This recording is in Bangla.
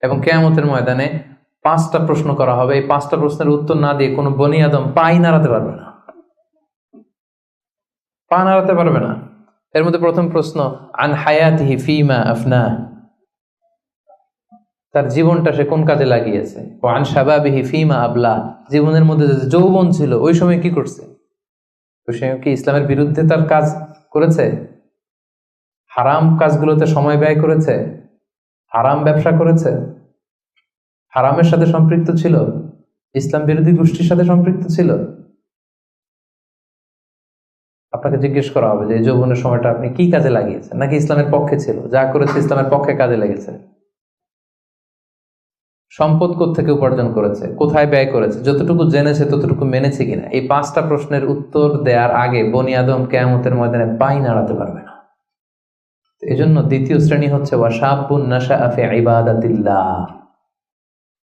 এবং কিয়ামতের ময়দানে 5টা প্রশ্ন করা হবে। এই 5টা প্রশ্নের উত্তর না দিয়ে কোনো বনি আদম পাই নাড়াতে পারবে না, পা নাড়াতে পারবে না। এর মধ্যে প্রথম প্রশ্ন, আন হায়াতিহি ফিমা আফনা, তার জীবনটা সে কোন কাজে লাগিয়েছে। ও আন শাবাবিহি ফিমা আবলা, জীবনের মধ্যে যে যৌবন ছিল ওই সময় কি করছে। তো সে কি ইসলামের বিরুদ্ধে তার কাজ করেছে, হারাম কাজগুলোতে সময় ব্যয় করেছে, হারাম ব্যবসা করেছে, হারামের সাথে সম্পৃক্ত ছিল, ইসলাম বিরোধী গোষ্ঠীর সাথে সম্পৃক্ত ছিল। আপনাকে জিজ্ঞেস করা হবে যে এই যৌবনের সময়টা আপনি কি কাজে লাগিয়েছেন, নাকি ইসলামের পক্ষে ছিল, যা করেছে ইসলামের পক্ষে কাজে লেগেছে। সম্পদ কোত্থেকে উপার্জন করেছে, কোথায় ব্যয় করেছে, যতটুকু জেনেছে ততটুকু মেনেছে কিনা। এই 5টা প্রশ্নের উত্তর দেওয়ার আগে বনি আদম কিয়ামতের ময়দানে পাই নাড়াতে পারবে না। এই জন্য দ্বিতীয় শ্রেণী হচ্ছে ওয়াশাবুন নাশাআ ফি ইবাদাতিল্লাহ,